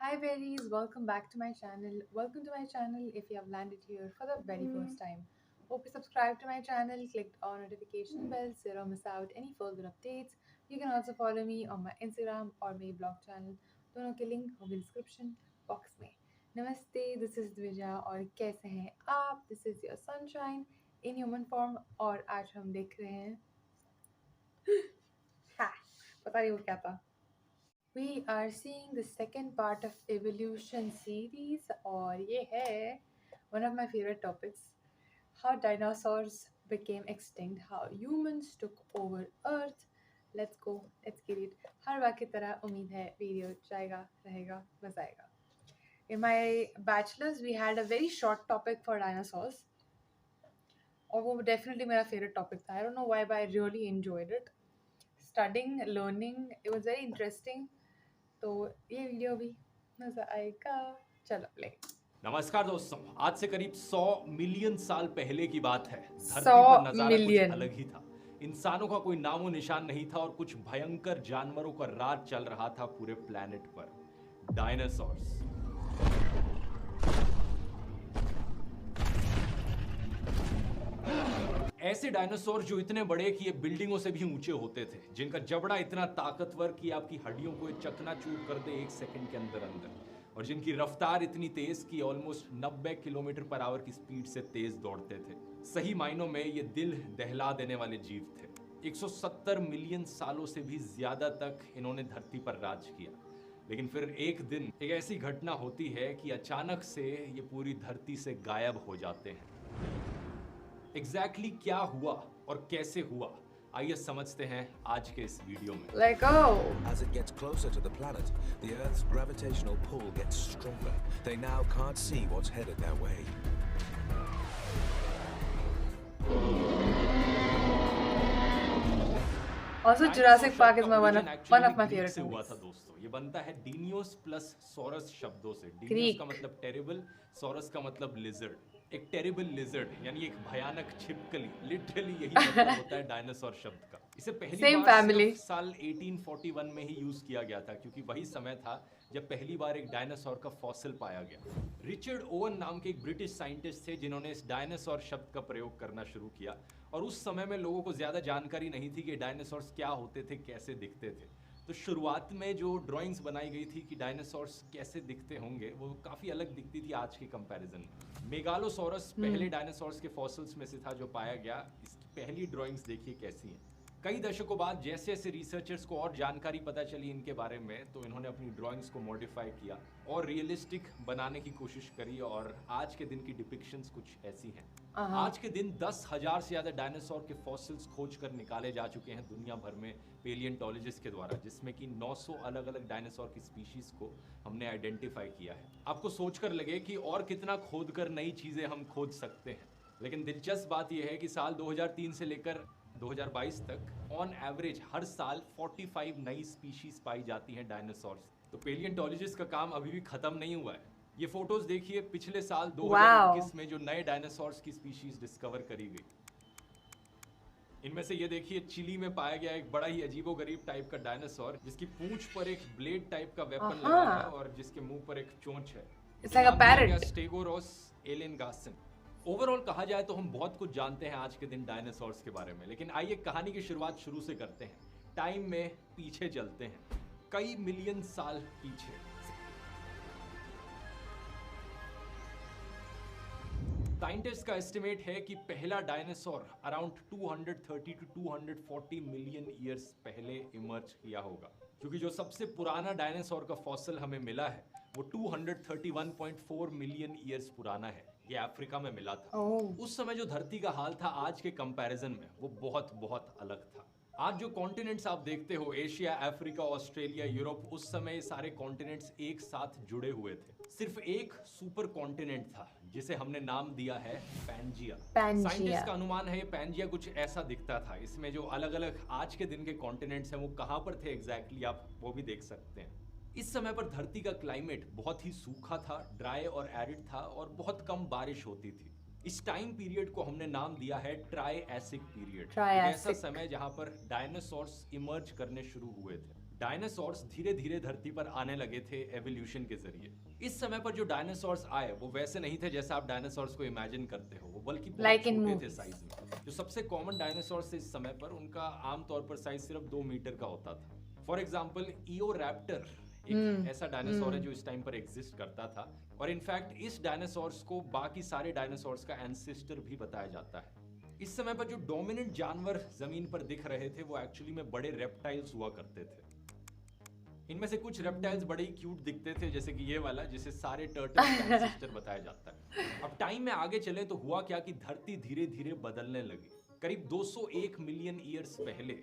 Hi berries, welcome back to my channel. Welcome to my channel if you have landed here for the very first time. Hope you subscribed to my channel, clicked on notification bell so you don't miss out any further updates. You can also follow me on my Instagram or my blog channel. दोनों के link होंगे description box में. नमस्ते, this is Dvija और कैसे हैं आप? This is your sunshine in human form और आज हम देख रहे हैं हा पता नहीं वो क्या था. We are seeing the second part of evolution series और ये है one of my favorite topics, how dinosaurs became extinct, how humans took over earth. Let's go, let's get it. हर बार की तरह उम्मीद है वीडियो जाएगा रहेगा मजा आएगा. In my bachelor's we had a very short topic for dinosaurs और वो definitely मेरा favorite topic था. I don't know why but I really enjoyed it. Studying, learning, it was very interesting. तो ये वीडियो भी मजा आएगा. चलो प्ले. नमस्कार दोस्तों, आज से करीब 100 मिलियन साल पहले की बात है. धरती 100 पर नजारा कुछ मिलियन. अलग ही था. इंसानों का कोई नामो निशान नहीं था और कुछ भयंकर जानवरों का राज चल रहा था पूरे प्लेनेट पर. डायनासोर्स. ऐसे डायनासोर जो इतने बड़े कि ये बिल्डिंगों से भी ऊंचे होते थे, जिनका जबड़ा इतना ताकतवर कि आपकी हड्डियों को चकनाचूर कर दे 1 सेकंड के अंदर अंदर, और जिनकी रफ्तार इतनी तेज कि ऑलमोस्ट 90 किलोमीटर पर आवर की स्पीड से तेज दौड़ते थे. सही मायनों में ये दिल दहला देने वाले जीव थे. 170 मिलियन सालों से भी ज्यादा तक इन्होंने धरती पर राज किया. लेकिन फिर एक दिन एक ऐसी घटना होती है कि अचानक से ये पूरी धरती से गायब हो जाते हैं. एग्जैक्टली क्या हुआ और कैसे हुआ, आइए समझते हैं आज के इस वीडियो में. Let go. As it gets closer to the planet, the Earth's gravitational pull gets stronger. They now can't see what's headed their way. Also Jurassic Park is my one of my favorite से हुआ movies. था दोस्तों. ये बनता है डीनियोस plus sorus शब्दों से. Greek. डीनियोस का मतलब टेरिबल, सॉरस का मतलब लिजर्ड. एक टेरिबल लिजर्ड यानी एक भयानक छिपकली, लिटरली यही मतलब होता है डायनासोर शब्द का. इसे पहली Same बार family. सिर्फ साल 1841 में ही यूज किया गया था, क्योंकि वही समय था जब पहली बार एक डायनासोर का फॉसिल पाया गया. रिचर्ड ओवन नाम के एक ब्रिटिश साइंटिस्ट थे जिन्होंने इस डायनासोर शब्द का प्रयोग करना शुरू किया. और उस समय में लोगों को ज्यादा जानकारी नहीं थी कि डायनासोर्स क्या होते थे, कैसे दिखते थे. तो शुरुआत में जो ड्राइंग्स बनाई गई थी कि डायनासोर्स कैसे दिखते होंगे, वो काफ़ी अलग दिखती थी आज के कंपैरिजन में. मेगालोसोरस पहले डायनासोर्स के फॉसिल्स में से था जो पाया गया. इसकी पहली ड्राइंग्स देखिए कैसी हैं. कई दशकों बाद जैसे जैसे रिसर्चर्स को और जानकारी पता चली इनके बारे में, तो इन्होंने अपनी ड्राइंग्स को मॉडिफाई किया और रियलिस्टिक बनाने की कोशिश करी. और आज के दिन की डिपिक्शंस कुछ ऐसी हैं. आज के दिन 10,000 से ज्यादा डायनासोर के फॉसिल्स खोज कर निकाले जा चुके हैं दुनिया भर में पेलियंटोलॉजिस्ट के द्वारा, जिसमें कि 900 अलग अलग डायनासोर की स्पीशीज को हमने आइडेंटिफाई किया है. आपको सोचकर लगे कि और कितना खोद कर नई चीजें हम खोज सकते हैं, लेकिन दिलचस्प बात यह है कि साल 2003 से लेकर 2022 तक ऑन एवरेज हर साल 45 नई स्पीशीज पाई जाती हैं डायनासोर्स. तो पेलियंटोलॉजिस्ट का काम अभी भी खत्म नहीं हुआ है. ये फोटोज देखिए पिछले साल 2021 में जो नए डायनासोर्स की स्पीशीज डिस्कवर करी गई. इनमें से ये देखिए चिली में पाया गया एक बड़ा ही अजीबोगरीब टाइप का डायनासोर, जिसकी पूंछ पर एक ब्लेड टाइप का वेपन लगा है और जिसके मुंह पर एक चोंच है. It's like a parrot. स्टेगोरोस एलेनगासन. ओवरऑल कहा जाए तो हम बहुत कुछ जानते हैं आज के दिन डायनासोर्स के बारे में, लेकिन आइए कहानी की शुरुआत शुरू से करते हैं. टाइम में पीछे चलते हैं, कई मिलियन साल पीछे. साइंटिस्ट का एस्टिमेट है कि पहला dinosaur around 230 to 240 million years पहले इमर्ज किया होगा, क्योंकि जो सबसे पुराना डायनासोर का फॉसिल हमें मिला है वो 231.4 मिलियन ईयर्स पुराना है. ये अफ्रीका में मिला था. उस समय जो धरती का हाल था आज के कंपैरिजन में वो बहुत बहुत अलग था. आज जो कॉन्टिनेंट्स आप देखते हो, एशिया, अफ्रीका, ऑस्ट्रेलिया, यूरोप, उस समय सारे कॉन्टिनेंट्स एक साथ जुड़े हुए थे. सिर्फ एक सुपर कॉन्टिनेंट था जिसे हमने नाम दिया है पैंजिया. साइंटिस्ट का अनुमान है ये पैंजिया कुछ ऐसा दिखता था. इसमें जो अलग अलग आज के दिन के कॉन्टिनेंट्स हैं वो कहाँ पर थे एग्जैक्टली आप वो भी देख सकते हैं. इस समय पर धरती का क्लाइमेट बहुत ही सूखा था, ड्राई और एरिड था और बहुत कम बारिश होती थी. इस टाइम पीरियड को हमने नाम दिया है ट्राइएसिक पीरियड. ऐसा समय जहां पर डायनासोर्स इमर्ज करने शुरू हुए थे. डायनासोर्स धीरे धीरे धरती पर आने लगे थे एवोल्यूशन के जरिए। इस समय पर जो डायनासोर्स आए वो वैसे नहीं थे जैसा आप डायनासोर्स को इमेजिन करते हो, वो बल्कि बहुत Like in छोटे थे movies. साइज में। जो सबसे कॉमन डायनासोर्स थे इस समय पर, उनका आमतौर पर साइज सिर्फ 2 मीटर का होता था। फॉर एग्जाम्पल ईओरैप्टर एक ऐसा डायनासोर है जो इस टाइम पर एग्जिस्ट करता था, और इनफैक्ट इस डायनासोर्स को बाकी सारे डायनासोर्स का एंसेस्टर भी बताया जाता है। इस समय पर जो डोमिनेंट जानवर जमीन पर दिख रहे थे वो एक्चुअली में बड़े रेप्टाइल्स हुआ करते थे। इनमें से कुछ रेप्टाइल्स बड़े ही क्यूट दिखते थे, जैसे कि ये वाला जिसे सारे टर्टल्स का एंसेस्टर बताया जाता है। अब टाइम में आगे चले तो हुआ क्या कि धरती धीरे धीरे बदलने लगी। करीब 201 मिलियन ईयर्स पहले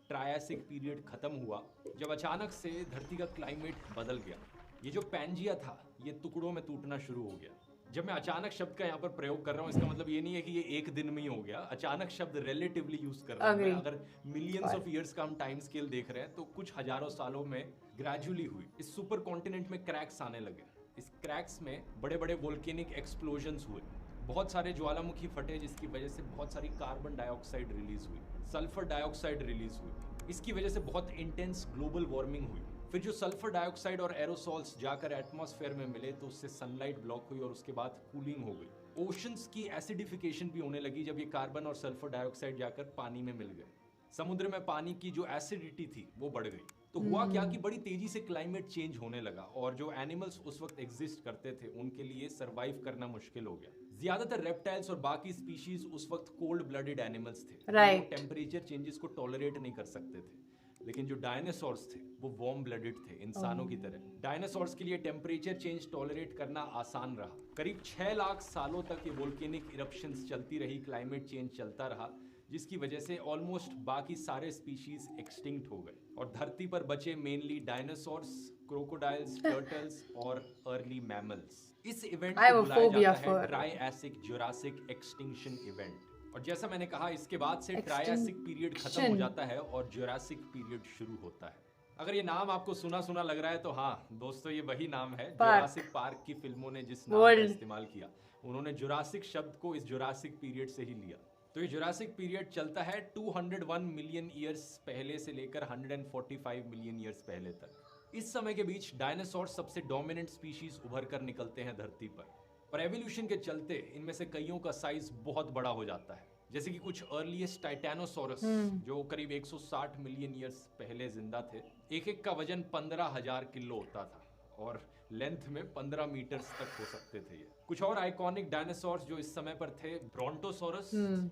ट्रायसिक पीरियड खत्म हुआ, जब अचानक से धरती का क्लाइमेट बदल गया। ये जो पैंजिया था ये टुकड़ों में टूटना शुरू हो गया। जब मैं अचानक शब्द का यहाँ पर प्रयोग कर रहा हूँ, इसका मतलब ये नहीं है कि ये एक दिन में ही हो गया। अचानक शब्द रिलेटिवली यूज कर रहा हूँ मैं। अगर मिलियंस ऑफ ईयर्स का हम टाइम स्केल देख रहे हैं तो कुछ हजारों सालों में ग्रेजुअली हुई। इस सुपर कॉन्टिनेंट में क्रैक्स आने लगे। इस क्रैक्स में बड़े बड़े वोल्केनिक एक्सप्लोजन्स हुए, बहुत सारे ज्वालामुखी फटे, जिसकी वजह से बहुत सारी कार्बन डाइऑक्साइड रिलीज हुई, सल्फर डाइऑक्साइड रिलीज हुई। इसकी वजह से बहुत इंटेंस ग्लोबल वार्मिंग हुई। फिर जो सल्फर डाइऑक्साइड और एरोसॉल्स जाकर एटमॉस्फेयर में मिले तो उससे सनलाइट ब्लॉक हुई और उसके बाद कूलिंग हो गई। ओशंस की एसिडिफिकेशन भी होने लगी जब ये कार्बन और सल्फर डाइऑक्साइड जाकर पानी में मिल गए। समुद्र में पानी की जो एसिडिटी थी वो बढ़ गई। तो हुआ क्या कि बड़ी तेजी से क्लाइमेट चेंज होने लगा और जो एनिमल्स उस वक्त एग्जिस्ट करते थे उनके लिए सरवाइव करना मुश्किल हो गया। ज्यादातर रेप्टाइल्स और बाकी स्पीशीज उस वक्त कोल्ड ब्लडेड एनिमल्स थे, Right. टेम्परेचर चेंजेस को टॉलरेट नहीं कर सकते थे। लेकिन जो डायनासोर्स थे वो वार्म ब्लडेड थे, इंसानों की तरह। डायनासोर्स के लिए टेम्परेचर चेंज टॉलरेट करना आसान रहा। करीब 6 लाख सालों तक ये वोल्केनिक इरप्शंस चलती रही, क्लाइमेट चेंज चलता रहा, जिसकी वजह से ऑलमोस्ट बाकी सारे स्पीशीज एक्सटिंक्ट हो गए और धरती पर बचे मेनली डायनासोर्स, क्रोकोडाइल्स, टर्टल्स और अर्ली मैमल्स। इस इवेंट I have को a बुलाया phobia जाता है for- Triassic Jurassic extinction event. और जैसा मैंने कहा, इसके बाद से ट्रायसिक पीरियड खत्म हो जाता है और जुरासिक पीरियड शुरू होता है। अगर ये नाम आपको सुना सुना लग रहा है तो हाँ दोस्तों, ये वही नाम है जुरासिक पार्क की फिल्मों ने जिस नाम का इस्तेमाल किया। उन्होंने जुरासिक शब्द को इस जुरासिक पीरियड से ही लिया। तो ये जुरासिक पीरियड चलता है 201 मिलियन ईयर्स पहले से लेकर 145 मिलियन ईयर्स पहले तक। इस समय के बीच डायनासोर सबसे डोमिनेंट स्पीशीज उभर कर निकलते हैं धरती पर, और एवोल्यूशन के चलते इनमें से कईयों का साइज बहुत बड़ा हो जाता है। जैसे कि कुछ अर्लीस्ट टाइटेनोसोरस जो करीब 160 मिलियन ईयर्स पहले जिंदा थे, एक का वजन 15,000 किलो होता था और लेंथ में 15 मीटर्स तक हो सकते थे ये। कुछ और आइकॉनिक डायनासोर्स जो इस समय पर थे, ब्रोंटोसोरस,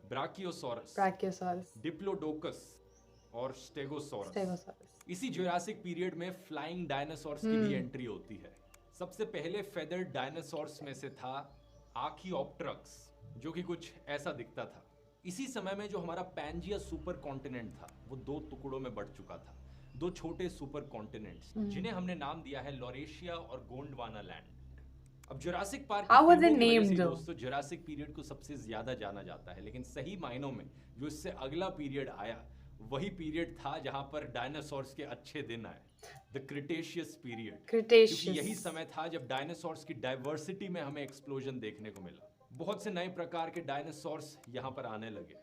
ब्राकियोसोरस, Brachiosaurus. डिप्लोडोकस और स्टेगोसोरस। Stegosaurus. इसी जुरासिक पीरियड में फ्लाइंग डायनासोर्स की भी एंट्री होती है। सबसे पहले फेदर्ड डायनासोर्स में से था आर्कियोप्टेरक्स, जो कि कुछ ऐसा दिखता था। इसी समय में जो हमारा पैंजिया सुपर कॉन्टिनेंट था वो 2 टुकड़ों में बढ़ चुका था। 2 छोटे सुपर कॉन्टिनेंट्स जिन्हें हमने नाम दिया है लॉरेशिया और गोंडवाना लैंड। अब Jurassic park How were they की वजह named से though? दोस्तों जुरासिक पीरियड को सबसे ज्यादा जाना जाता है, लेकिन सही मायनों में जो इससे अगला पीरियड आया वही पीरियड था जहां पर डायनासोर्स के अच्छे दिन आए, द क्रिटेशियस पीरियड। Cretaceous. क्योंकि यही समय था जब डायनासोर्स की डाइवर्सिटी में हमें एक्सप्लोजन देखने को मिला। बहुत से नए प्रकार के डायनासोर्स यहाँ पर आने लगे।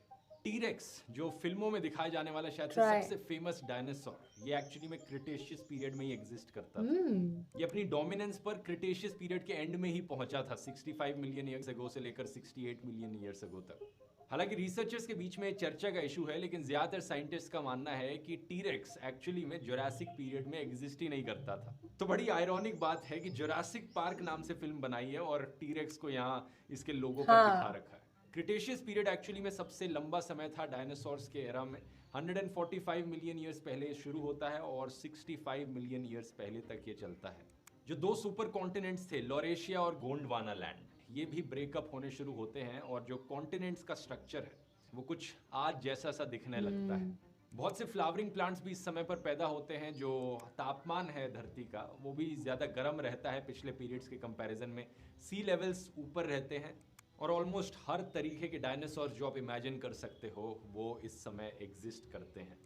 टीरेक्स जो फिल्मों में दिखाए जाने वाला शायद से Right. सबसे फेमस डायनासोर, ये एक्चुअली में क्रिटेशियस पीरियड में ही एग्जिस्ट करता था। ये अपनी डोमिनेंस पर क्रिटेशियस पीरियड के एंड में ही पहुंचा था, 65 मिलियन ईयर्स अगो से लेकर 68 मिलियन ईयर्स अगो तक। हालांकि रिसर्चर्स के बीच में चर्चा का इशू है, लेकिन ज्यादातर साइंटिस्ट का मानना है कि टीरेक्स एक्चुअली में जुरासिक पीरियड में एग्जिस्ट ही नहीं करता था। तो बड़ी आयरॉनिक बात है कि जुरासिक पार्क नाम से फिल्म बनाई है और टीरेक्स को यहाँ इसके लोगो पर दिखा रखा है। क्रिटेशियस पीरियड एक्चुअली में सबसे लंबा समय था डायनासोर्स के एरा में। 145 मिलियन ईयर्स पहले शुरू होता है और 65 मिलियन ईयर्स पहले तक ये चलता है। जो 2 सुपर कॉन्टिनेंट्स थे, लॉरेशिया और गोंडवाना लैंड, ये भी ब्रेकअप होने शुरू होते हैं और जो कॉन्टिनेंट्स का स्ट्रक्चर है वो कुछ आज जैसा सा दिखने लगता है। बहुत से फ्लावरिंग प्लांट्स भी इस समय पर पैदा होते हैं। जो तापमान है धरती का वो भी ज़्यादा गर्म रहता है पिछले पीरियड्स के कंपैरिजन में। सी लेवल्स ऊपर रहते हैं और ऑलमोस्ट हर तरीके के डायनासोर जो आप इमेजिन कर सकते हो वो इस समय एग्जिस्ट करते हैं।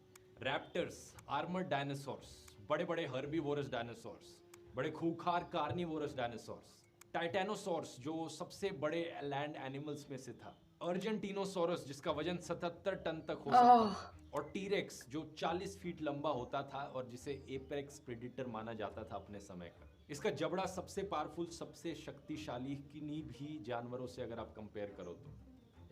रैप्टर्स, आर्मर्ड डायनासोर्स, बड़े बड़े हर्बीवोरस डायनासोर्स, बड़े खूंखार कार्निवोरस डायनासोर्स, टाइटेनोसोर्स जो सबसे बड़े लैंड एनिमल्स में से था, अर्जेंटीनोसोरस जिसका वजन 77 टन तक हो सकता है, और टीरेक्स जो 40 फीट लंबा होता था और जिसे एपेक्स प्रेडेटर माना जाता था अपने समय का। इसका जबड़ा सबसे पावरफुल, सबसे शक्तिशाली किन्हीं भी जानवरों से अगर आप कंपेयर करो तो।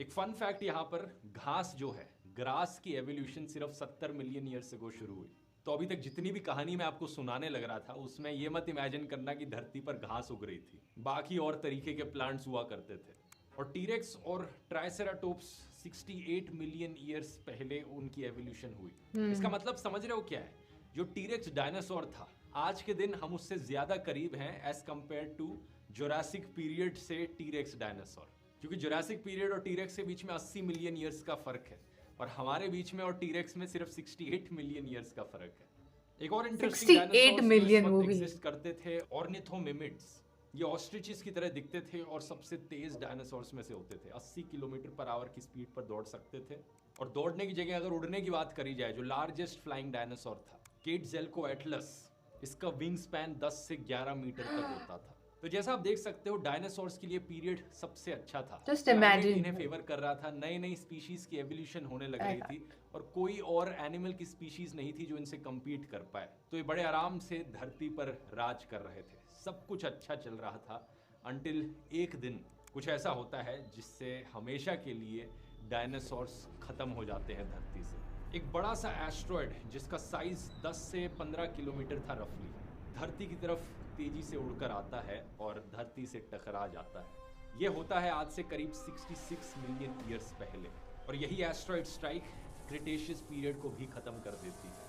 एक फन फैक्ट यहाँ पर, घास जो है, ग्रास की एवोल्यूशन सिर्फ 70 मिलियन ईयर अगो शुरू हुई। तो अभी तक जितनी भी कहानी मैं आपको सुनाने लग रहा था उसमें ये मत इमेजिन करना कि धरती पर घास उग रही थी, बाकी और तरीके के प्लांट्स हुआ करते थे। और टीरेक्स और ट्राइसेराटोप्स 68 मिलियन ईयर्स पहले उनकी एवोल्यूशन हुई। इसका मतलब समझ रहे हो क्या है? जो टीरेक्स डायनासोर था, आज के दिन हम उससे ज्यादा करीब हैं as compare to Jurassic period से टीरेक्स डायनासोर। क्योंकि जुरासिक पीरियड और टीरेक्स के बीच में 80 मिलियन ईयर्स का फर्क है और हमारे बीच में और टीरेक्स में सिर्फ 68 मिलियन ईयर्स का फर्क है। एक और इंटरेस्टिंग 68 मिलियन वो भी एग्जिस्ट करते थे, ऑर्निथोमिमिड्स। ये ऑस्ट्रिचेस की तरह दिखते थे और सबसे तेज डायनासोर्स में से होते थे। 80 किलोमीटर पर आवर की स्पीड पर दौड़ सकते थे। और दौड़ने की जगह अगर उड़ने की बात करी जाए, जो लार्जेस्ट फ्लाइंग डायनासोर था क्वेटज़ाल्कोएटलस, इसका विंग स्पैन 10 से 11 मीटर तक होता था। तो जैसा आप देख सकते हो, डायनासोर्स के लिए पीरियड सबसे अच्छा था। Just imagine. इन्हें फेवर कर रहा था, नई नई स्पीशीज की एवोल्यूशन होने लग रही थी और कोई और एनिमल की स्पीशीज नहीं थी जो इनसे कम्पीट कर पाए। तो ये बड़े आराम से धरती पर राज कर रहे थे, सब कुछ अच्छा चल रहा था, अंटिल एक दिन कुछ ऐसा होता है जिससे हमेशा के लिए डायनासोर्स खत्म हो जाते हैं धरती से। एक बड़ा सा एस्ट्रॉयड जिसका साइज 10 से 15 किलोमीटर था रफली, धरती की तरफ तेजी से उड़कर आता है और धरती से टकरा जाता है। यह होता है आज से करीब 66 मिलियन ईयर्स पहले और यही एस्ट्रॉयड स्ट्राइक क्रिटेशियस पीरियड को भी खत्म कर देती है।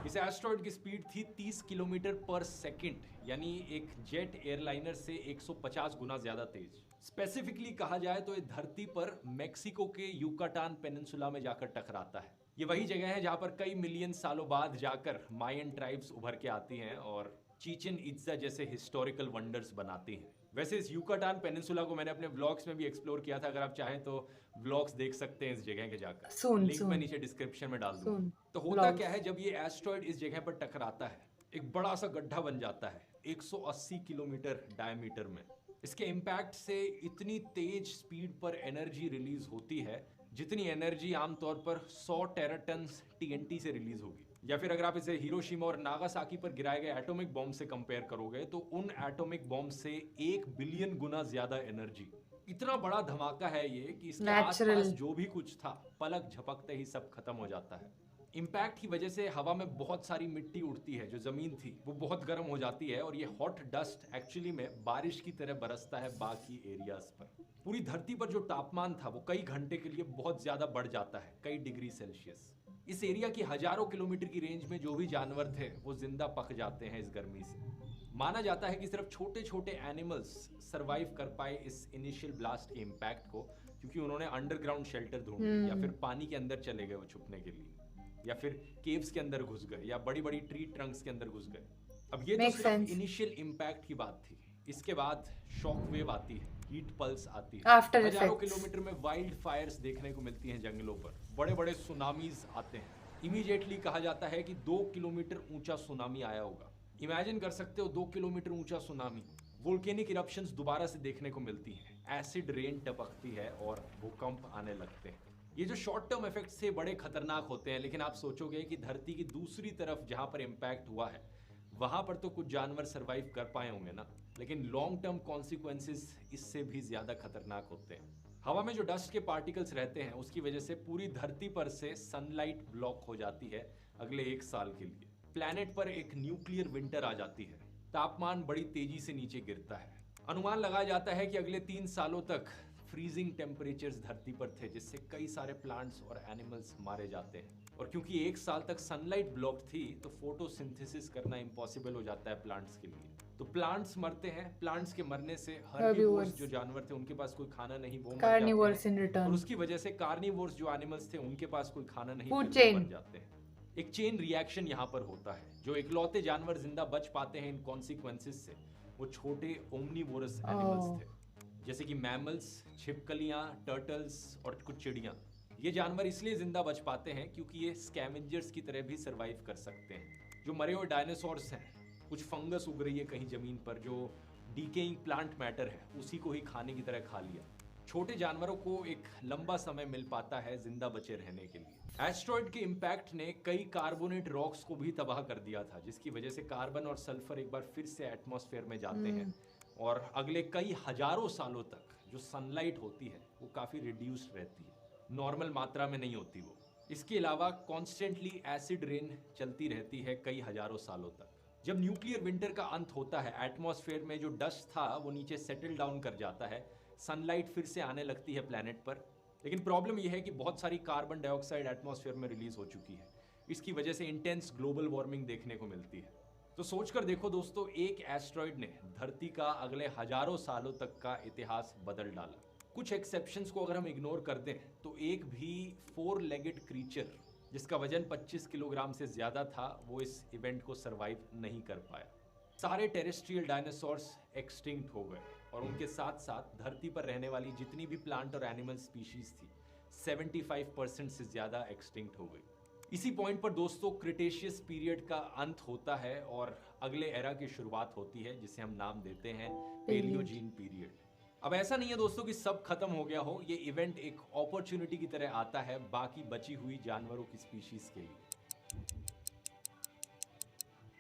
इस एस्ट्रॉयड की स्पीड थी 30 किलोमीटर पर सेकंड, यानी एक जेट एयरलाइनर से 150 गुना ज्यादा तेज। स्पेसिफिकली कहा जाए तो ये धरती पर मेक्सिको के युकाटान पेनिनसुला में जाकर टकराता है। ये वही जगह है जहां पर कई मिलियन सालों बाद जाकर मायन ट्राइब्स उभर के आती हैं और चिचेन इत्जा जैसे हिस्टोरिकल वंडर्स बनाती हैं। वैसे इस युकाटान पेनिनसुला को मैंने अपने व्लॉग्स में भी एक्सप्लोर किया था, अगर आप चाहें तो व्लॉग्स देख सकते हैं इस जगह के जाकर। लिंक मैं नीचे डिस्क्रिप्शन में डाल दूंगा। तो होता क्या है, जब ये एस्ट्रॉयड इस जगह पर टकराता है, एक बड़ा सा गड्ढा बन जाता है 180 किलोमीटर डायमीटर में। इसके इम्पैक्ट से इतनी तेज स्पीड पर एनर्जी रिलीज होती है जितनी एनर्जी आमतौर पर 100 टेराटन्स TNT से रिलीज होगी। या फिर अगर आप इसे हिरोशिमा और नागासाकी पर गिराए गए एटॉमिक बॉम्ब से कंपेयर करोगे तो उन एटॉमिक बॉम्ब से 1 बिलियन गुना ज्यादा एनर्जी। इतना बड़ा धमाका है ये कि इसके आसपास जो भी कुछ था पलक झपकते ही सब खत्म हो जाता है। इम्पैक्ट की वजह से हवा में बहुत सारी मिट्टी उड़ती है, जो जमीन थी वो बहुत गर्म हो जाती है और ये हॉट डस्ट एक्चुअली में बारिश की तरह बरसता है बाकी एरियाज पर। पूरी धरती पर जो तापमान था वो कई घंटे के लिए बहुत ज्यादा बढ़ जाता है, कई डिग्री सेल्सियस। इस एरिया की हजारों किलोमीटर की रेंज में जो भी जानवर थे वो जिंदा पक जाते हैं इस गर्मी से। माना जाता है कि सिर्फ छोटे छोटे एनिमल्स सरवाइव कर पाए इस इनिशियल ब्लास्ट के इम्पैक्ट को, क्योंकि उन्होंने अंडरग्राउंड शेल्टर ढूंढ या फिर पानी के अंदर चले गए वो छुपने के लिए, या फिर केव्स के अंदर घुस गए या बड़ी बड़ी ट्री ट्रंक्स के अंदर घुस गए। अब ये तो सिर्फ इनिशियल इम्पैक्ट की बात थी। इसके बाद शॉक वेव आती है, हीट पल्स आती है, हजारों किलोमीटर में वाइल्ड फायर्स देखने को मिलती हैं जंगलों पर, बड़े बड़े सुनामीज आते हैं। इमीडिएटली कहा जाता है कि 2 किलोमीटर ऊंचा सुनामी आया होगा। इमेजिन कर सकते हो 2 किलोमीटर ऊंचा सुनामी। वोल्केनिक इरप्शंस दोबारा से देखने को मिलती हैं, एसिड रेन टपकती है और भूकंप आने लगते हैं। ये जो शॉर्ट टर्म इफेक्ट्स से बड़े खतरनाक होते हैं, लेकिन आप सोचोगे कि धरती की दूसरी तरफ जहां पर इम्पैक्ट हुआ है वहां पर तो कुछ जानवर सरवाइव कर पाए होंगे ना, लेकिन लॉन्ग टर्म कॉन्सिक्वेंसेस इससे भी ज्यादा खतरनाक होते हैं। हवा में जो डस्ट के पार्टिकल्स रहते हैं उसकी वजह से पूरी धरती पर से सनलाइट ब्लॉक हो जाती है अगले 1 साल के लिए। प्लैनेट पर एक न्यूक्लियर विंटर आ जाती है, तापमान बड़ी तेजी से नीचे गिरता है। अनुमान लगाया जाता है कि अगले 3 सालों तक फ्रीजिंग टेम्परेचर्स धरती पर थे, जिससे कई सारे प्लांट्स और एनिमल्स मारे जाते हैं। और क्योंकि 1 साल तक सनलाइट ब्लॉक थी तो फोटोसिंथेसिस करना इम्पॉसिबल हो जाता है प्लांट्स के लिए, तो प्लांट्स मरते हैं। प्लांट्स के मरने से हर्बीवोर्स जो जानवर थे उनके पास कोई खाना नहीं, वो मर जाते हैं। और उसकी वजह से कार्निवोर्स जो एनिमल्स थे उनके पास कोई खाना नहीं, मर जाते हैं। एक चेन रिएक्शन यहाँ पर होता है। जो इकलौते जानवर जिंदा बच पाते हैं इन कॉन्सिक्वेंसेस से वो छोटे ओमनीवोरस एनिमल्स थे, जैसे कि मैमल्स, छिपकलियां, टर्टल्स और कुछ चिड़ियां। ये जानवर इसलिए जिंदा बच पाते हैं क्योंकि ये स्कैवेंजर्स की तरह भी सरवाइव कर सकते हैं। जो मरे हुए डायनासोर्स हैं, कुछ फंगस उग रही है कहीं जमीन पर जो डीकेइंग प्लांट मैटर है, उसी को ही खाने की तरह खा लिया। छोटे जानवरों को एक लंबा समय मिल पाता है जिंदा बचे रहने के लिए। एस्ट्रॉइड के इम्पैक्ट ने कई कार्बोनेट रॉक्स को भी तबाह कर दिया था, जिसकी वजह से कार्बन और सल्फर एक बार फिर से एटमॉस्फेयर में जाते हैं और अगले कई हजारों सालों तक जो सनलाइट होती है वो काफी रिड्यूस्ड रहती है, नॉर्मल मात्रा में नहीं होती वो। इसके अलावा कॉन्स्टेंटली एसिड रेन चलती रहती है कई हजारों सालों तक। जब न्यूक्लियर विंटर का अंत होता है, एटमॉस्फेयर में जो डस्ट था वो नीचे सेटल डाउन कर जाता है, सनलाइट फिर से आने लगती है प्लैनेट पर। लेकिन प्रॉब्लम यह है कि बहुत सारी कार्बन डाइऑक्साइड एटमॉस्फेयर में रिलीज हो चुकी है। इसकी वजह से इंटेंस ग्लोबल वार्मिंग देखने को मिलती है। तो सोचकर देखो दोस्तों, एक एस्ट्रॉइड ने धरती का अगले हजारों सालों तक का इतिहास बदल डाला। कुछ एक्सेप्शंस को अगर हम इग्नोर कर दें तो एक भी 4 लेगेड क्रीचर जिसका वजन 25 किलोग्राम से ज्यादा था वो इस इवेंट को सरवाइव नहीं कर पाया। सारे टेरेस्ट्रियल डायनासोर्स एक्सटिंक्ट हो गए और उनके साथ साथ धरती पर रहने वाली जितनी भी प्लांट और एनिमल स्पीशीज थी 75% से ज्यादा एक्सटिंक्ट हो गई। इसी पॉइंट पर दोस्तों क्रिटेशियस पीरियड का अंत होता है और अगले एरा की शुरुआत होती है जिसे हम नाम देते हैं पेलियोजीन पीरियड। अब ऐसा नहीं है दोस्तों कि सब खत्म हो गया हो, ये इवेंट एक अपॉर्चुनिटी की तरह आता है बाकी बची हुई जानवरों की स्पीशीज के लिए।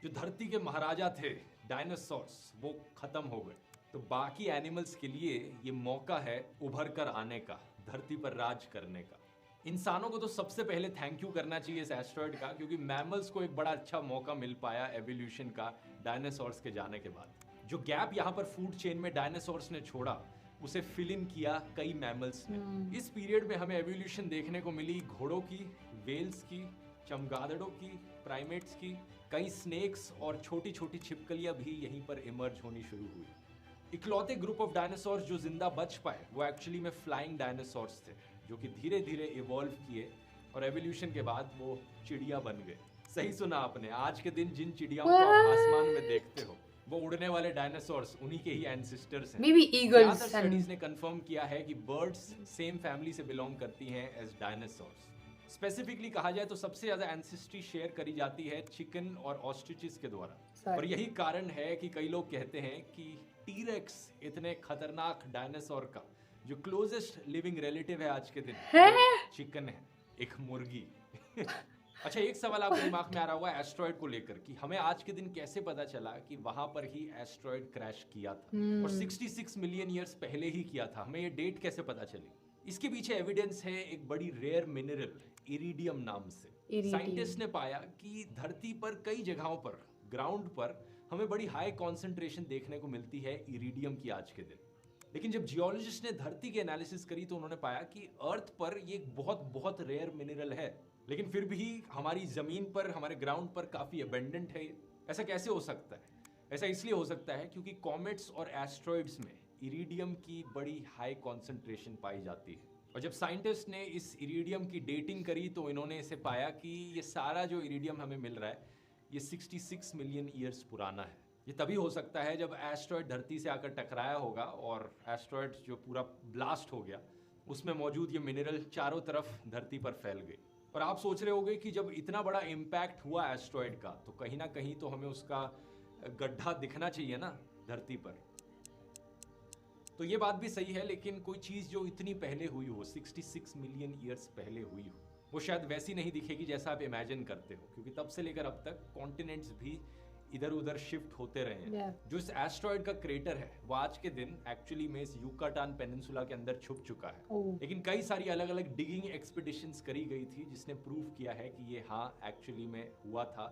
जो धरती के महाराजा थे डायनासोर्स वो खत्म हो गए, तो बाकी एनिमल्स के लिए ये मौका है उभर कर आने का, धरती पर राज करने का। इंसानों को तो सबसे पहले थैंक यू करना चाहिए इस एस्ट्रॉइड का, क्योंकि मैमल्स को एक बड़ा अच्छा मौका मिल पाया एवोल्यूशन का डायनासोर्स के जाने के बाद। जो गैप यहाँ पर फूड चेन में डायनासोर्स ने छोड़ा उसे फिल इन किया कई मैमल्स ने। इस पीरियड में हमें एवोल्यूशन देखने को मिली घोड़ों की, वेल्स की, चमगादड़ों की, प्राइमेट्स की, कई स्नेक्स और छोटी छोटी छिपकलियां भी यहीं पर इमर्ज होनी शुरू हुई। इकलौते ग्रुप ऑफ डायनासोर्स जो जिंदा बच पाए वो एक्चुअली में फ्लाइंग डायनासोर्स थे, जो कि धीरे धीरे इवॉल्व किए और एवोल्यूशन के बाद वो चिड़िया बन गए। सही सुना आपने, आज के दिन जिन चिड़ियाओं को आप आसमान में देखते हो वो उड़ने वाले डायनासोर्स उन्हीं के ही एंसेस्टर्स हैं। Maybe eagles and- स्टडीज ने कंफर्म किया है कि बर्ड्स सेम फैमिली से बिलोंग करती हैं एज डायनासोर्स। स्पेसिफिकली कहा जाए तो सबसे ज्यादा एंसेस्ट्री शेयर करी जाती है चिकन और ऑस्ट्रिचेस के द्वारा। और यही कारण है कि कई लोग कहते हैं कि टीरेक्स इतने खतरनाक डायनासोर का जो क्लोजेस्ट लिविंग रिलेटिव है आज के दिन चिकन है, एक मुर्गी। अच्छा, एक सवाल आपके दिमाग में आ रहा होगा एस्ट्रॉइड को लेकर कि हमें आज के दिन कैसे पता चला कि वहां पर ही एस्ट्रॉइड क्रैश किया था और 66 मिलियन ईयर्स पहले ही किया था, हमें ये डेट कैसे पता चली? इसके पीछे एविडेंस है एक बड़ी रेयर मिनरल इरिडियम नाम से। साइंटिस्ट ने पाया कि धरती पर कई जगहों पर ग्राउंड पर हमें बड़ी हाई कॉन्सेंट्रेशन देखने को मिलती है इरिडियम की आज के दिन। लेकिन जब जियोलॉजिस्ट ने धरती की एनालिसिस करी तो उन्होंने पाया कि अर्थ पर ये एक बहुत रेयर मिनरल है, लेकिन फिर भी हमारी जमीन पर, हमारे ग्राउंड पर काफी अबेंडेंट है। ऐसा कैसे हो सकता है? ऐसा इसलिए हो सकता है क्योंकि कॉमेट्स और एस्ट्रॉइड्स में इरिडियम की बड़ी हाई कॉन्सेंट्रेशन पाई जाती है। और जब साइंटिस्ट ने इस इरिडियम की डेटिंग करी तो इन्होंने इसे पाया कि ये सारा जो इरिडियम हमें मिल रहा है ये 66 मिलियन ईयर्स पुराना है। ये तभी हो सकता है जब एस्ट्रॉइड धरती से आकर टकराया होगा और एस्ट्रॉइड जो पूरा ब्लास्ट हो गया उसमें मौजूद ये मिनरल चारों तरफ धरती पर फैल गए। और आप सोच रहे होंगे कि जब इतना बड़ा इम्पैक्ट हुआ एस्ट्रॉइड का तो कहीं ना कहीं तो हमें उसका गड्ढा दिखना चाहिए ना धरती पर। तो ये बात भी सही है, लेकिन कोई चीज जो इतनी पहले हुई हो, 66 मिलियन ईयर्स पहले हुई हो, वो शायद वैसी नहीं दिखेगी जैसा आप इमेजिन करते हो, क्योंकि तब से लेकर अब तक कॉन्टिनेंट्स भी इधर उधर शिफ्ट होते रहे हैं। जो इस एस्ट्रॉइड का क्रेटर है वो आज के दिन एक्चुअली में इस युकाटान पेनिनसुला के अंदर छुप चुका है। लेकिन कई सारी अलग अलग डिगिंग एक्सपीडिशंस करी गई थी जिसने प्रूव किया है कि ये हाँ एक्चुअली में हुआ था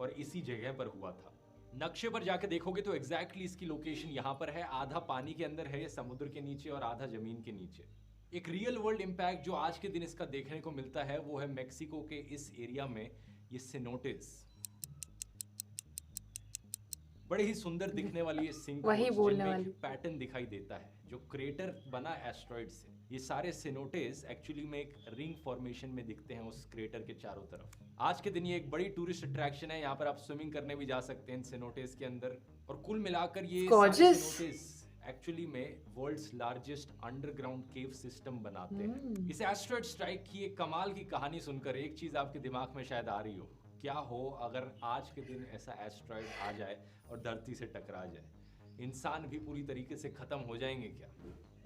और इसी जगह पर हुआ था। नक्शे पर जाके देखोगे तो एग्जैक्टली इसकी लोकेशन यहाँ पर है, आधा पानी के अंदर है समुद्र के नीचे और आधा जमीन के नीचे। एक रियल वर्ल्ड इम्पैक्ट जो आज के दिन इसका देखने को मिलता है वो है मेक्सिको के इस एरिया में ये सिनोटिस। बड़े ही सुंदर दिखने वाली ये सिंक जिनमें पैटर्न दिखाई देता है जो क्रेटर बना एस्ट्रॉइड से। ये सारे सिनोटिस एक्चुअली में एक रिंग फॉर्मेशन में दिखते हैं उस क्रेटर के चारों तरफ। आज के दिन ये एक बड़ी टूरिस्ट अट्रैक्शन है, यहाँ पर आप स्विमिंग करने भी जा सकते हैं सिनोटिस के अंदर। और कुल मिलाकर ये सिनोटिस एक्चुअली में वर्ल्ड्स लार्जेस्ट अंडरग्राउंड केव सिस्टम बनाते हैं। इस एस्ट्रॉइड स्ट्राइक की एक कमाल की कहानी सुनकर एक चीज आपके दिमाग में शायद आ रही हो, क्या हो अगर आज के दिन ऐसा एस्ट्रॉइड आ जाए और धरती से टकरा जाए, इंसान भी पूरी तरीके से खत्म हो जाएंगे क्या?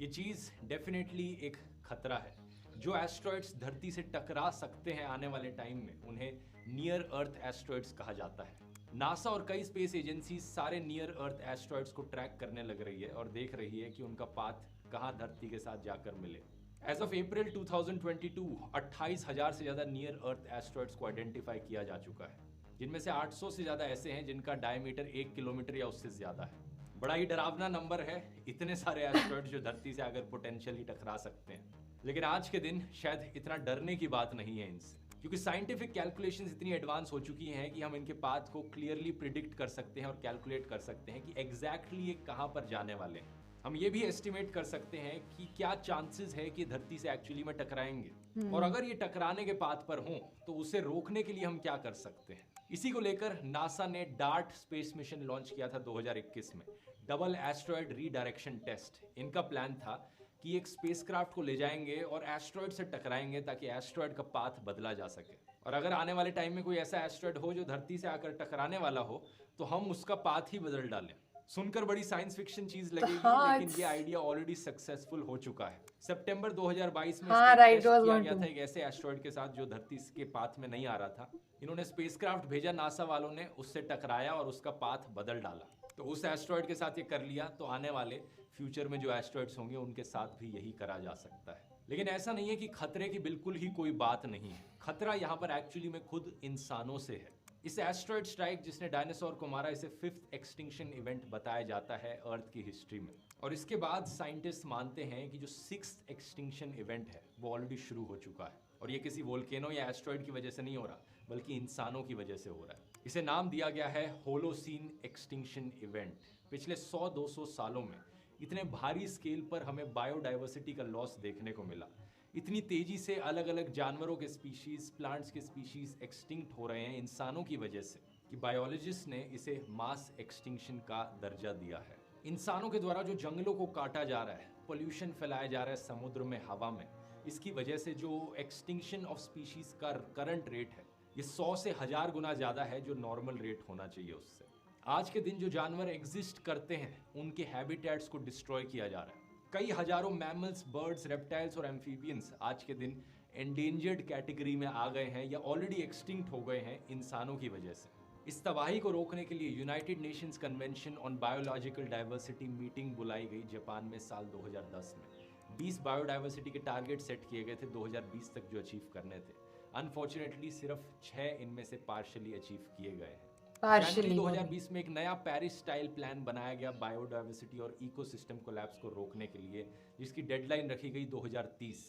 ये चीज डेफिनेटली एक खतरा है। जो एस्ट्रॉइड्स धरती से टकरा सकते हैं आने वाले टाइम में, उन्हें नियर अर्थ एस्ट्रॉइड्स कहा जाता है। नासा और कई स्पेस एजेंसी सारे नियर अर्थ एस्ट्रॉइड्स को ट्रैक करने लग रही है और देख रही है कि उनका पाथ कहां धरती के साथ जाकर मिले। एज ऑफ अप्रैल 2022 28,000 से ज्यादा नियर अर्थ एस्ट्रॉइड्स को आइडेंटिफाई किया जा चुका है, जिनमें से 800 से ज्यादा ऐसे हैं जिनका डायमीटर 1 किलोमीटर या उससे ज्यादा है। बड़ा ही डरावना नंबर है, इतने सारे एस्ट्रॉइड्स जो धरती से आकर पोटेंशियली टकरा सकते हैं। लेकिन आज के दिन शायद इतना डरने की बात नहीं है इनसे, क्योंकि साइंटिफिक कैलकुलेशंस इतनी एडवांस हो चुकी हैं कि हम इनके पाथ को क्लियरली प्रिडिक्ट कर सकते हैं और कैलकुलेट कर सकते हैं कि एग्जैक्टली ये कहां पर जाने वाले हैं। हम ये भी एस्टिमेट कर सकते हैं कि क्या चांसेस है कि धरती से एक्चुअली में टकराएंगे, और अगर ये टकराने के पाथ पर हों तो उसे रोकने के लिए हम क्या कर सकते हैं। इसी को लेकर नासा ने डार्ट स्पेस मिशन लॉन्च किया था 2021 में, डबल एस्ट्रॉयड रीडायरेक्शन टेस्ट। इनका प्लान था कि एक स्पेसक्राफ्ट को ले जाएंगे और एस्ट्रॉयड से टकराएंगे ताकि एस्ट्रॉयड का पाथ बदला जा सके, और अगर आने वाले टाइम में कोई ऐसा एस्ट्रॉयड हो जो धरती से आकर टकराने वाला हो तो हम उसका पाथ ही बदल डालें। सुनकर बड़ी साइंस फिक्शन चीज लगेगी, लेकिन ये आइडिया ऑलरेडी सक्सेसफुल हो चुका है। सितंबर 2022 में टेस्ट किया गया था एक ऐसे एस्ट्रॉयड के साथ जो धरती के पाथ में नहीं आ रहा था। इन्होंने स्पेसक्राफ्ट भेजा, नासा वालों ने उससे टकराया और उसका पाथ बदल डाला। तो उस एस्ट्रॉयड के साथ ये कर लिया, तो आने वाले फ्यूचर में जो एस्ट्रॉयड्स होंगे उनके साथ भी यही करा जा सकता है। लेकिन ऐसा नहीं है कि खतरे की बिल्कुल ही कोई बात नहीं है। खतरा यहाँ पर एक्चुअली में खुद इंसानों से है। इस एस्ट्रॉयड स्ट्राइक जिसने डायनासोर को मारा, इसे 5th एक्सटिंक्शन इवेंट बताया जाता है अर्थ की हिस्ट्री में। और इसके बाद साइंटिस्ट मानते हैं कि जो 6th एक्सटिंक्शन इवेंट है वो ऑलरेडी शुरू हो चुका है, और ये किसी वोल्केनो या एस्ट्रॉयड की वजह से नहीं हो रहा, बल्कि इंसानों की वजह से हो रहा है। इसे नाम दिया गया है होलोसीन एक्सटिंक्शन इवेंट। पिछले 100-200 सालों में इतने भारी स्केल पर हमें बायोडाइवर्सिटी का लॉस देखने को मिला। इतनी तेजी से अलग अलग जानवरों के स्पीशीज, प्लांट्स के स्पीशीज एक्सटिंक्ट हो रहे हैं इंसानों की वजह से, कि बायोलॉजिस्ट ने इसे मास एक्सटिंक्शन का दर्जा दिया है। इंसानों के द्वारा जो जंगलों को काटा जा रहा है, पोल्यूशन फैलाया जा रहा है समुद्र में, हवा में, इसकी वजह से जो एक्सटिंक्शन ऑफ स्पीशीज का करंट रेट है ये 100 से 1000 गुना ज्यादा है जो नॉर्मल रेट होना चाहिए उससे। आज के दिन जो जानवर एग्जिस्ट करते हैं उनके हैबिटेट्स को डिस्ट्रॉय किया जा रहा है। कई हजारों मैमल्स, बर्ड्स, रेप्टाइल्स और एम्फीबियंस आज के दिन एंडेंजर्ड कैटेगरी में आ गए हैं या ऑलरेडी एक्सटिंक्ट हो गए हैं इंसानों की वजह से। इस तबाही को रोकने के लिए United Nations convention on biological diversity meeting बुलाई गई जापान में साल 2010 में। 20 बायोडाइवर्सिटी के टारगेट सेट किए गए थे 2020 तक जो अचीव करने थे। अनफॉर्चुनेटली सिर्फ 6 इनमें से पार्शियली अचीव किए गए हैं। जनवरी 2020 में एक नया पेरिस स्टाइल प्लान बनाया गया बायोडाइवर्सिटी और इकोसिस्टम कोलैप्स को रोकने के लिए, जिसकी डेडलाइन रखी गई 2030।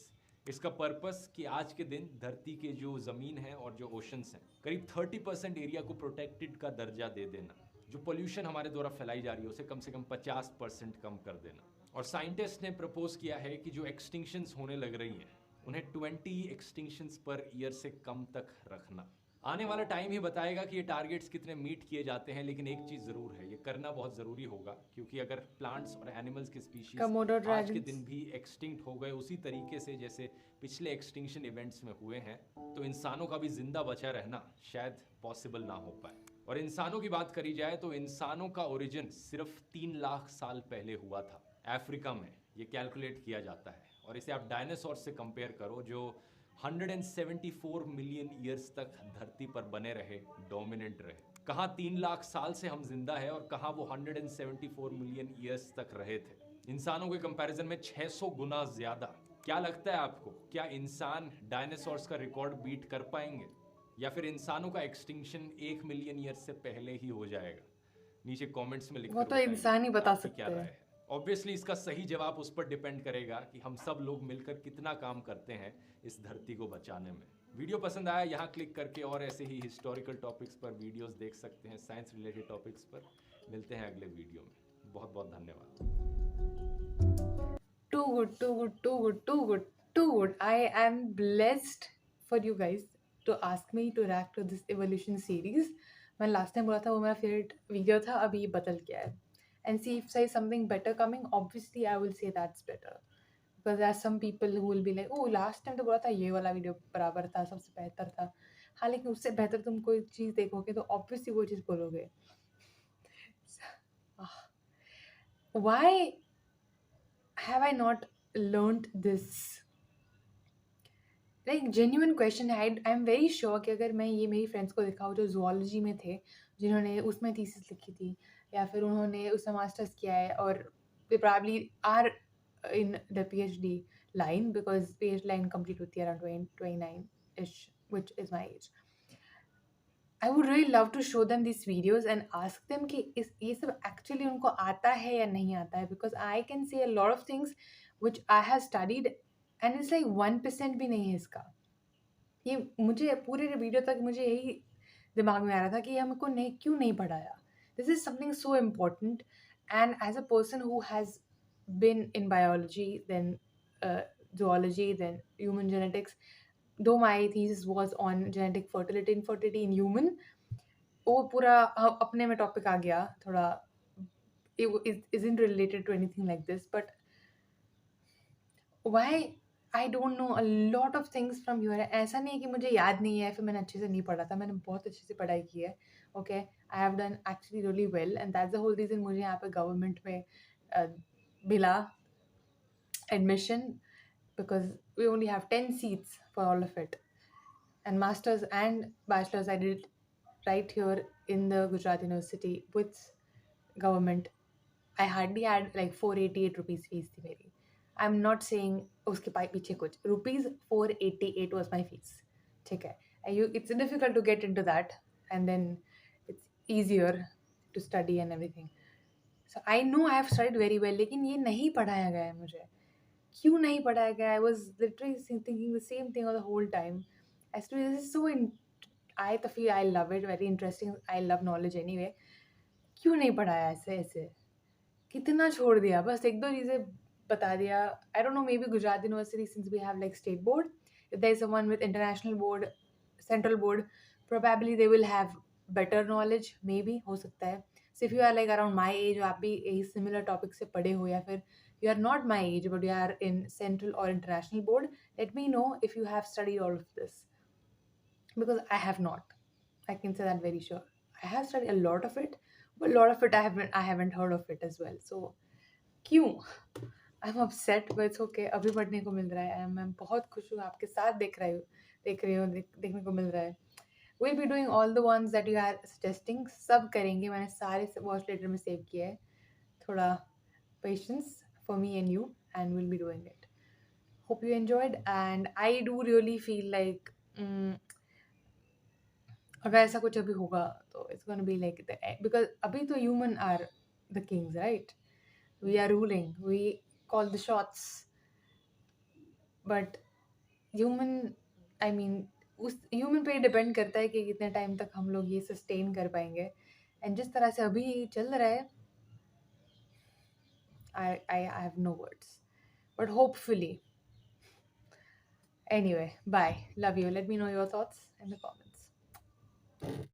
इसका पर्पस कि आज के दिन धरती के जो जमीन है और जो ओशंस हैं, करीब 30% एरिया को प्रोटेक्टेड का दर्जा दे देना। जो पोल्यूशन हमारे द्वारा फैलाई जा रही है उसे कम से कम 50% कम कर देना। और साइंटिस्ट ने प्रपोज किया है कि जो एक्सटिंक्शंस होने लग रही हैं उन्हें 20 एक्सटिंक्शंस पर ईयर से कम तक रखना। आने वाला टाइम ही बताएगा कि ये टारगेट्स कितने मीट किए जाते हैं, लेकिन एक चीज जरूर है, ये करना बहुत जरूरी होगा, क्योंकि अगर प्लांट्स और एनिमल्स के स्पीशीज आज के दिन भी एक्सटिंक्ट हो गए उसी तरीके से जैसे पिछले एक्सटिंक्शन इवेंट्स में हुए हैं, तो इंसानों का भी जिंदा बचा रहना शायद पॉसिबल ना हो पाए। और इंसानों की बात करी जाए तो इंसानों का ओरिजिन सिर्फ 3 लाख साल पहले हुआ था अफ्रीका में, ये कैलकुलेट किया जाता है। और इसे आप डायनासोर से कंपेयर करो जो 174 मिलियन ईयर्स तक धरती पर बने रहे, डोमिनेंट रहे। कहां 3 लाख साल से हम जिंदा है और कहां वो 174 मिलियन ईयर्स तक रहे थे। इंसानों के कंपैरिजन में 600 गुना ज्यादा। क्या लगता है आपको, क्या इंसान डायनासोर्स का रिकॉर्ड बीट कर पाएंगे, या फिर इंसानों का एक्सटिंक्शन 1 मिलियन ईयर्स से पहले ही हो जाएगा? नीचे कमेंट्स में लिखकर वो तो इंसान ही बता सकते हैं। ऑब्वियसली इसका सही जवाब उस पर डिपेंड करेगा कि हम सब लोग मिलकर कितना काम करते हैं इस धरती को बचाने में। वीडियो पसंद आया यहाँ क्लिक करके और ऐसे ही हिस्टोरिकल टॉपिक्स पर वीडियोस देख सकते हैं, साइंस रिलेटेड टॉपिक्स पर। मिलते हैं अगले वीडियो में। बहुत बहुत धन्यवाद। Too good, too good, too good, too good, too good. I am blessed for you guys to ask me to react to this evolution series. मैंने लास्ट टाइम बोला था वो मेरा फेवरेट वीडियो था, अभी बदल गया है। And see if there is something better coming, obviously I will say that's better. Because there are some people who will be like, oh last time तो बोला था ये वाला वीडियो बराबर था, सबसे बेहतर था। हाँ, लेकिन उससे बेहतर तुम कोई चीज़ देखोगे तो obviously वो चीज़ बोलोगे। Why have I not learned this? Like genuine question है. आई एम वेरी श्योर कि अगर मैं ये मेरी फ्रेंड्स को दिखाऊँ जो ज़ूलॉजी में थे, जिन्होंने उसमें थीसिस लिखी थी या फिर उन्होंने उसमें मास्टर्स किया है और they probably are in the PhD line, because PhD line complete होती है around 29 ish, which is my age. I would really love to show them these videos and ask them कि ये सब actually उनको आता है या नहीं आता है, because I can say a lot of things which I have studied and it's like 1% भी नहीं है इसका. ये मुझे पूरे वीडियो तक मुझे यही दिमाग में आ रहा था कि हमको नहीं क्यों नहीं पढ़ाया. This is something so important and as a person who has been in biology, then zoology, then human genetics, though my thesis was on genetic fertility infertility in human, वो पूरा अपने में टॉपिक आ गया थोड़ा. it isn't related to anything like this, but why I don't know a lot of things from here. ऐसा नहीं है कि मुझे याद नहीं है फिर मैंने अच्छे से नहीं पढ़ा था, मैंने बहुत अच्छे से पढ़ाई की है. Okay, I have done actually really well and that's the whole reason मुझे यहाँ पे गवर्नमेंट में मिला admission, because we only have 10 seats for all of it, and masters and bachelors I did right here in the Gujarat University with government. I hardly had like 488 rupees fees थी मेरी. I'm not saying उसके पीछे कुछ rupees 488 was my fees. ठीक है, it's difficult to get into that and then it's easier to study and everything. So I know I have studied very well, लेकिन ये नहीं पढ़ाया गया है मुझे. क्यों नहीं पढ़ाया गया? I was literally thinking the same thing all the whole time. As to this is so I love it, very interesting. I love knowledge anyway. क्यों नहीं पढ़ाया ऐसे कितना छोड़ दिया, बस एक दो चीज़ें बता दिया. I don't know, maybe Gujarat university since we have like state board, if there is someone with international board, central board, probably they will have better knowledge, maybe हो सकता है. So if you are like around my age, आप भी यही similar topic से पढ़े हो, या फिर you are not my age but you are in central और international board, let me know if you have studied all of this, because I have not. I can say that very sure. I have studied a lot of it, but a lot of it I haven't heard of it as well. So क्यों? I'm upset, but it's okay. अभी पढ़ने को मिल रहा है. मैं बहुत खुश हूँ, आपके साथ देख रही हूँ, देखने को मिल रहा है. We'll be doing all the ones that you are suggesting. सब करेंगे. मैंने सारे वॉच लेटर में सेव किए हैं. थोड़ा patience for me and you, and we'll be doing it. Hope you enjoyed, and I do really feel like अगर ऐसा कुछ अभी होगा तो it's gonna be like the end, because अभी तो human are the kings, right? We are ruling, we call the shots, but human, I mean, उस human पे डिपेंड करता है कि कितने टाइम तक हम लोग ये सस्टेन कर पाएंगे. एंड जिस तरह से अभी चल रहा है, I have no words, but hopefully. Anyway, bye, love you. Let me know your thoughts in the comments.